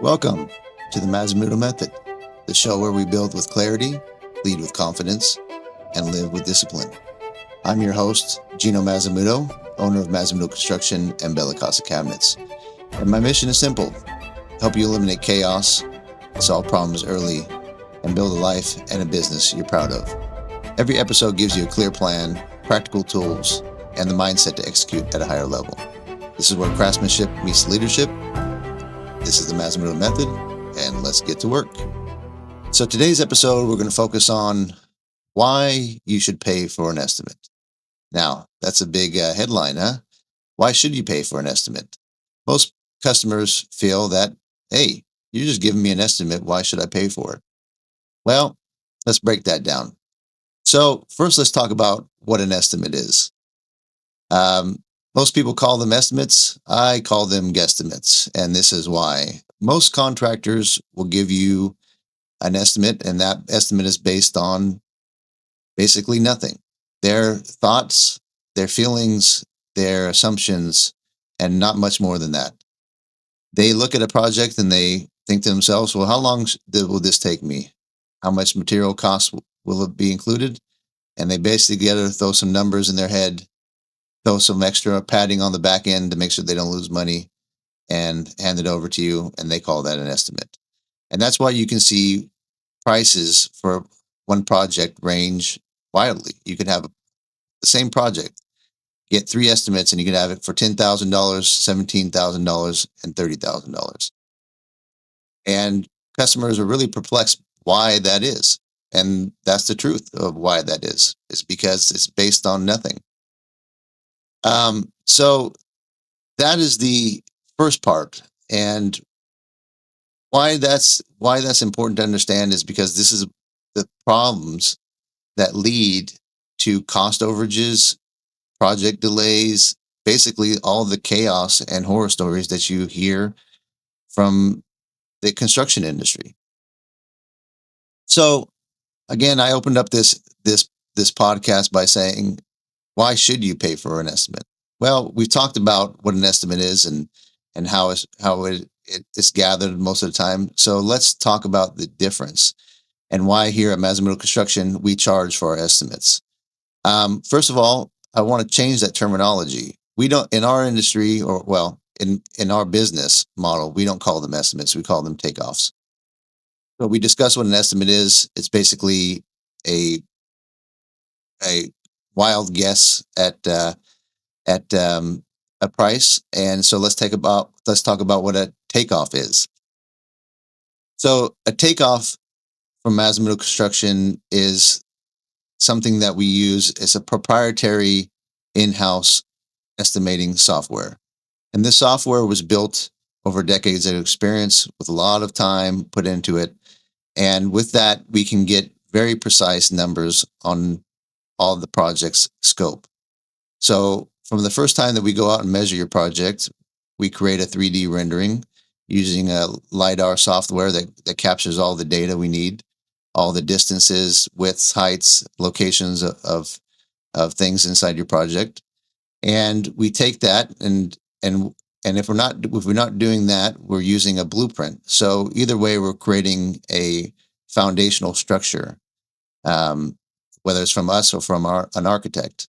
Welcome to the Masamudo Method, the show where we build with clarity, lead with confidence, and live with discipline. I'm your host, Gino Masamudo, owner of Masamudo Construction and Bella Casa Cabinets. And my mission is simple: help you eliminate chaos, solve problems early, and build a life and a business you're proud of. Every episode gives you a clear plan, practical tools, and the mindset to execute at a higher level. This is where craftsmanship meets leadership. This is the Masamudo Method, and let's get to work. So today's episode, we're going to focus on why you should pay for an estimate. Now, that's a big headline, huh? Why should you pay for an estimate? Most customers feel that, hey, you're just giving me an estimate. Why should I pay for it? Well, let's break that down. So first, let's talk about what an estimate is. Most people call them estimates. I call them guesstimates, and this is why. Most contractors will give you an estimate, and that estimate is based on basically nothing. Their thoughts, their feelings, their assumptions, and not much more than that. They look at a project and they think to themselves, well, how long will this take me? How much material cost will it be included? And they basically get to throw some numbers in their head, throw some extra padding on the back end to make sure they don't lose money, and hand it over to you, and they call that an estimate. And that's why you can see prices for one project range wildly. You could have the same project, get three estimates, and you could have it for $10,000, $17,000, and $30,000. And customers are really perplexed why that is. And that's the truth of why that is because it's based on nothing. So that is the first part. And why that's important to understand is because this is the problems that lead to cost overages, project delays, basically all the chaos and horror stories that you hear from the construction industry. So again, I opened up this podcast by saying, why should you pay for an estimate? Well, we've talked about what an estimate is and how it's gathered most of the time. So let's talk about the difference and why here at Masamudo Construction we charge for our estimates. First of all, I want to change that terminology. We don't, in our industry, or well, in our business model, we don't call them estimates. We call them takeoffs. So we discuss what an estimate is. It's basically a a wild guess at a price. And so let's talk about what a takeoff is. So a takeoff from Masamudo Construction is something that we use as a proprietary in-house estimating software. And this software was built over decades of experience with a lot of time put into it. And with that, we can get very precise numbers on all the project's scope. So from the first time that we go out and measure your project, we create a 3D rendering using a LiDAR software that captures all the data we need, all the distances, widths, heights, locations of things inside your project. And we take that and if we're not doing that, we're using a blueprint. So either way, we're creating a foundational structure, whether it's from us or from an architect.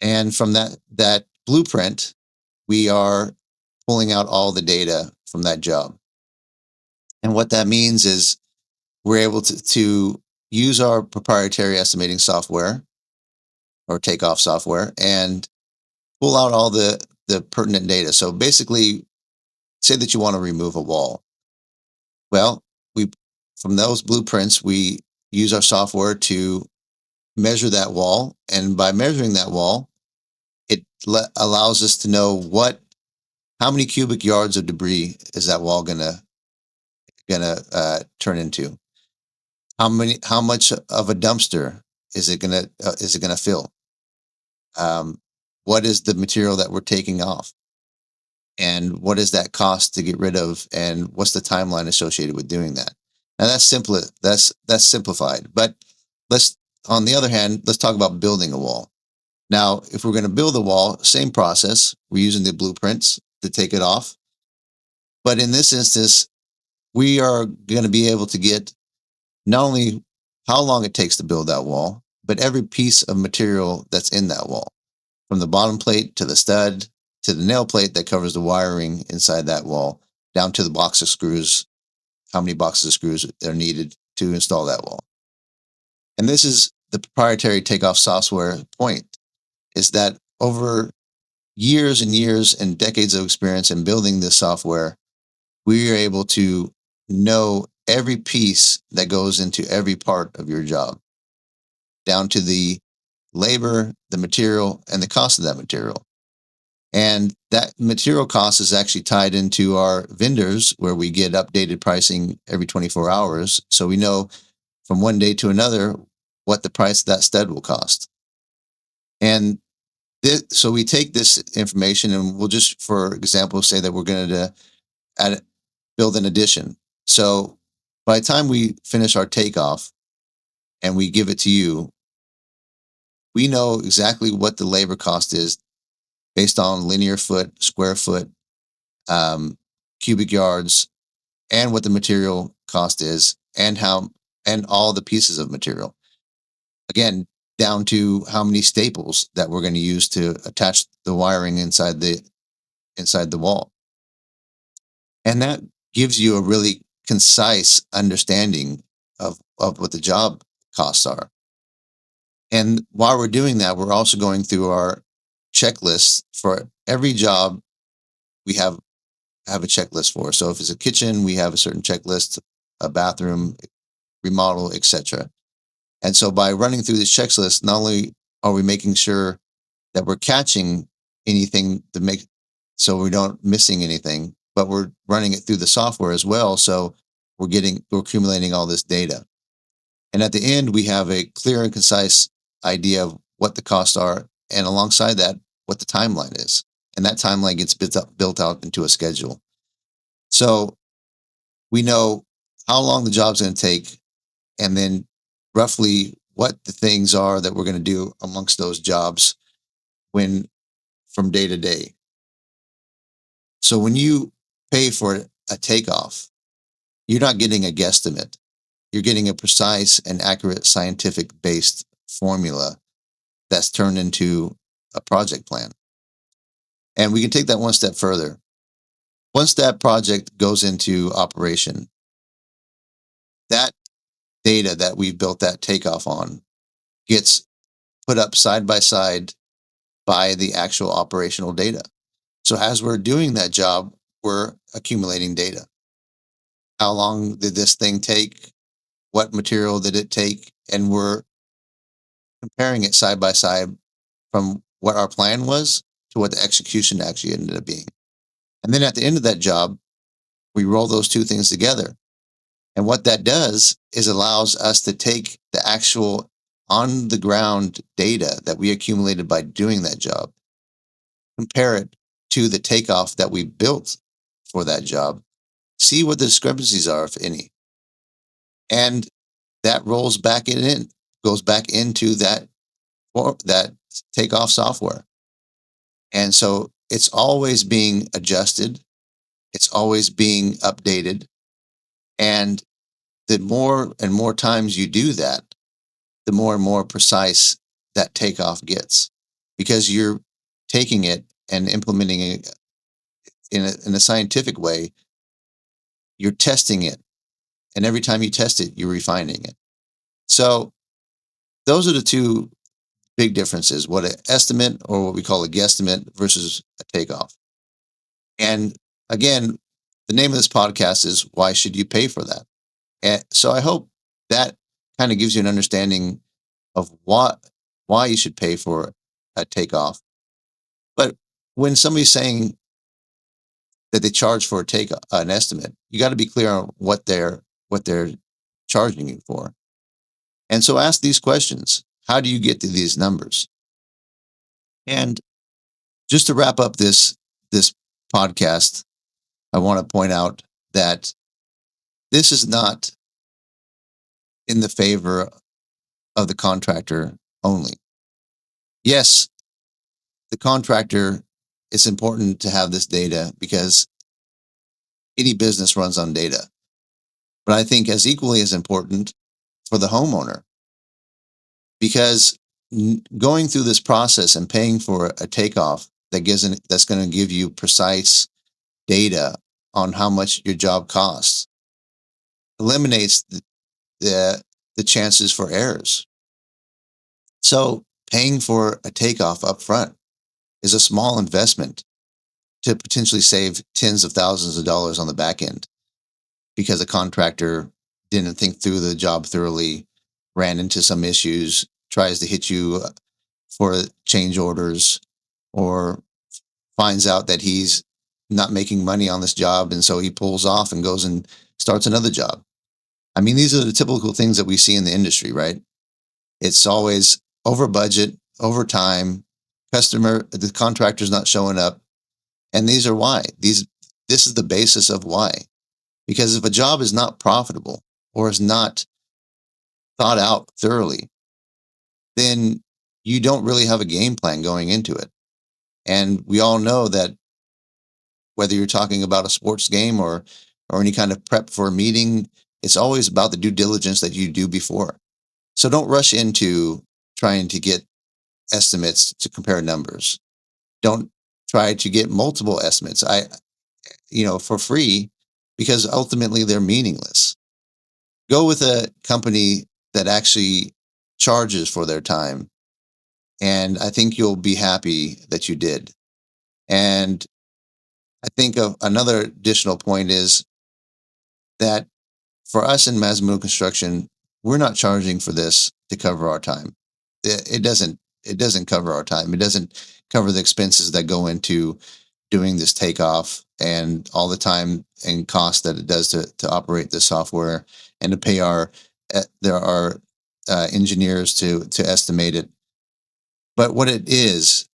And from that blueprint, we are pulling out all the data from that job. And what that means is we're able to use our proprietary estimating software or takeoff software and pull out all the pertinent data. So basically, say that you want to remove a wall. Well, from those blueprints, we use our software to measure that wall. And by measuring that wall, it allows us to know how many cubic yards of debris is that wall gonna turn into? How much of a dumpster is it gonna fill? What is the material that we're taking off? And what does that cost to get rid of? And what's the timeline associated with doing that? Now that's simplified. But on the other hand, let's talk about building a wall. Now, if we're going to build a wall, same process. We're using the blueprints to take it off. But in this instance, we are going to be able to get not only how long it takes to build that wall, but every piece of material that's in that wall, from the bottom plate to the stud to the nail plate that covers the wiring inside that wall, down to the box of screws, how many boxes of screws are needed to install that wall. And this is the proprietary takeoff software point, is that over years and years and decades of experience in building this software, we are able to know every piece that goes into every part of your job, down to the labor, the material, and the cost of that material. And that material cost is actually tied into our vendors, where we get updated pricing every 24 hours. So we know from one day to another what the price of that stud will cost. And so we take this information and we'll just, for example, say that we're going to build an addition. So by the time we finish our takeoff and we give it to you, we know exactly what the labor cost is based on linear foot, square foot, cubic yards, and what the material cost is, and all the pieces of material. Again, down to how many staples that we're going to use to attach the wiring inside the wall. And that gives you a really concise understanding of what the job costs are. And while we're doing that, we're also going through our checklists for every job. We have a checklist for. So if it's a kitchen, we have a certain checklist, a bathroom, remodel, etc. And so by running through this checklist, not only are we making sure that we're catching anything so we don't missing anything, but we're running it through the software as well. So we're accumulating all this data. And at the end, we have a clear and concise idea of what the costs are, and alongside that, what the timeline is. And that timeline gets built out into a schedule. So we know how long the job's going to take, and then roughly what the things are that we're going to do amongst those jobs from day to day. So when you pay for a takeoff, you're not getting a guesstimate. You're getting a precise and accurate scientific based formula that's turned into a project plan. And we can take that one step further. Once that project goes into operation, that data that we've built that takeoff on gets put up side by side by the actual operational data. So as we're doing that job, we're accumulating data. How long did this thing take? What material did it take? And we're comparing it side by side from what our plan was to what the execution actually ended up being. And then at the end of that job, we roll those two things together. And what that does is allows us to take the actual on the ground data that we accumulated by doing that job, compare it to the takeoff that we built for that job, see what the discrepancies are, if any. And that goes back into that takeoff software. And so it's always being adjusted. It's always being updated. And the more and more times you do that, the more and more precise that takeoff gets, because you're taking it and implementing it in a scientific way. You're testing it. And every time you test it, you're refining it. So those are the two big differences: what an estimate, or what we call a guesstimate, versus a takeoff. And again, the name of this podcast is Why Should You Pay for That? And so I hope that kind of gives you an understanding of why you should pay for a takeoff. But when somebody's saying that they charge for an estimate, you got to be clear on what they're charging you for. And so ask these questions. How do you get to these numbers? And just to wrap up this podcast, I want to point out that this is not in the favor of the contractor only. Yes, the contractor, it's important to have this data because any business runs on data. But I think as equally as important for the homeowner, because going through this process and paying for a takeoff that's going to give you precise data on how much your job costs eliminates the, the chances for errors. So paying for a takeoff up front is a small investment to potentially save tens of thousands of dollars on the back end because a contractor didn't think through the job thoroughly, ran into some issues, tries to hit you for change orders, or finds out that he's not making money on this job. And so he pulls off and goes and starts another job. I mean, these are the typical things that we see in the industry, right? It's always over budget, over time, the contractor's not showing up. And these are why. This is the basis of why. Because if a job is not profitable or is not thought out thoroughly, then you don't really have a game plan going into it. And we all know that whether you're talking about a sports game or any kind of prep for a meeting, it's always about the due diligence that you do before. So don't rush into trying to get estimates to compare numbers. Don't try to get multiple estimates for free, because ultimately they're meaningless. Go with a company that actually charges for their time. And I think you'll be happy that you did. And I think of another additional point is that for us in Masamudo Construction, we're not charging for this to cover our time. It doesn't cover our time. It doesn't cover the expenses that go into doing this takeoff and all the time and cost that it does to operate the software and to pay our engineers to estimate it. But what it is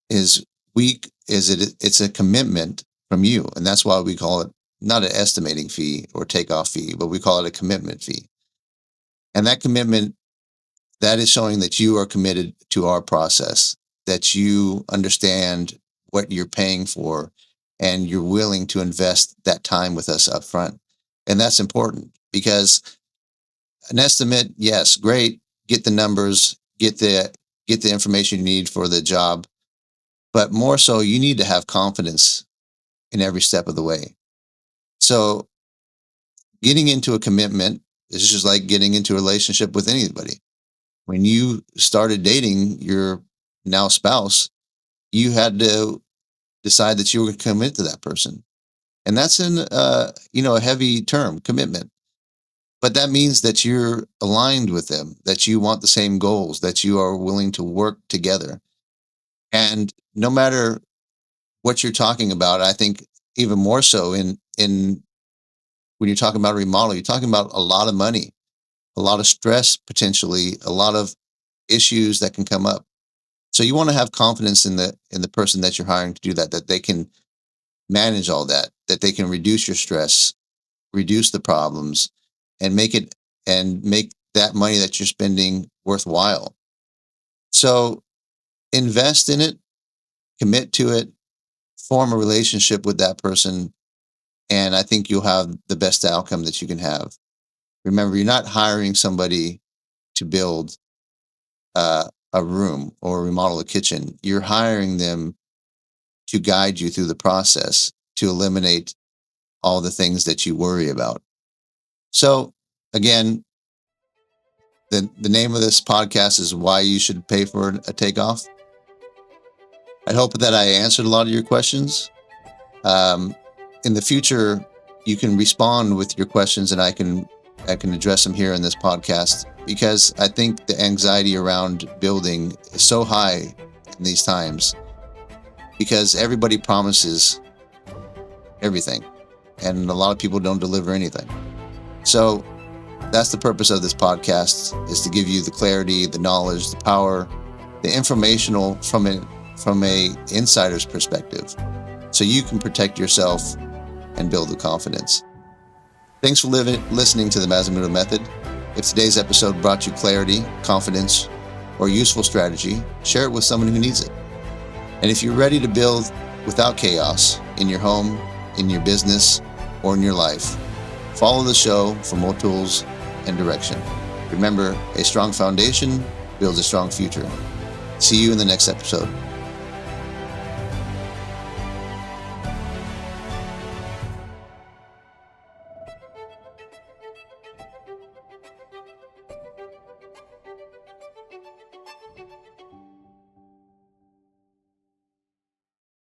it's a commitment from you, and that's why we call it not an estimating fee or takeoff fee, but we call it a commitment fee. And that commitment, that is showing that you are committed to our process, that you understand what you're paying for, and you're willing to invest that time with us up front. And that's important, because an estimate, yes, great, get the numbers, get the information you need for the job, but more so, you need to have confidence in every step of the way. So getting into a commitment is just like getting into a relationship with anybody. When you started dating your now spouse, you had to decide that you were going to commit to that person. And that's a heavy term, commitment. But that means that you're aligned with them, that you want the same goals, that you are willing to work together. And no matter what you're talking about, I think even more so in when you're talking about a remodel, you're talking about a lot of money, a lot of stress, potentially a lot of issues that can come up. So you want to have confidence in the person that you're hiring to do that they can manage all that they can reduce your stress, reduce the problems, and make that money that you're spending worthwhile. So invest in it, commit to it, form a relationship with that person, and I think you'll have the best outcome that you can have. Remember, you're not hiring somebody to build a room or remodel a kitchen. You're hiring them to guide you through the process, to eliminate all the things that you worry about. So again, the name of this podcast is Why You Should Pay for a Takeoff. I hope that I answered a lot of your questions. In the future, you can respond with your questions, and I can address them here in this podcast, because I think the anxiety around building is so high in these times, because everybody promises everything and a lot of people don't deliver anything. So that's the purpose of this podcast, is to give you the clarity, the knowledge, the power, the informational from a insider's perspective, so you can protect yourself and build the confidence. Thanks for listening to the Masamudo Method. If today's episode brought you clarity, confidence, or useful strategy, share it with someone who needs it. And if you're ready to build without chaos in your home, in your business, or in your life, Follow the show for more tools and direction. Remember, a strong foundation builds a strong future. See you in the next episode.